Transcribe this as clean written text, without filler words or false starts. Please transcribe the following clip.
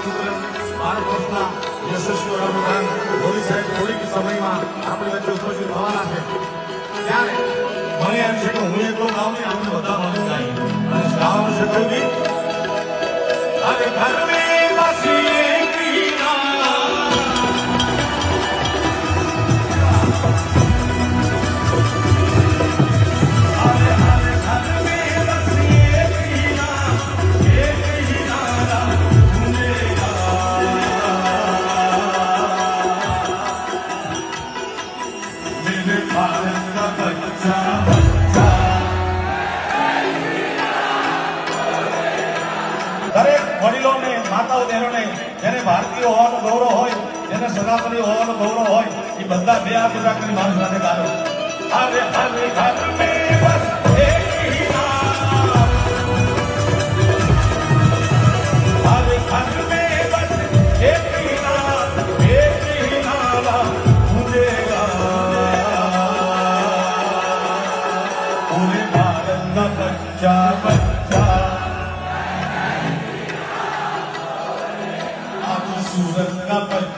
ભારત વર્ષના યશસ્વી વડાપ્રધાન મોદી સાહેબ થોડીક સમયમાં આપણી વચ્ચે ઉપસ્થિત થવાના છે ત્યારે મને એમ છે કે હું એટલો ગાઉં ને આપણે બધા મને ગાઈએ અને ગાવાનું છે કયું ગીત અરે ઘર મેં બસી દરેક વડીલોને માતાઓ બહેનોને જેને ભારતીય હોવાનો ગૌરવ હોય જેને સનાતની હોવાનો ગૌરવ હોય એ બધા બે હાથ ઊંચા કરી મારી સાથે ગાયો અરે હરે ઘર મે બસ એક હી નામ અરે ઘર મે બસ એક હી નામ પૂરે ભારતના બચ્ચા બચ્ચા सूरत का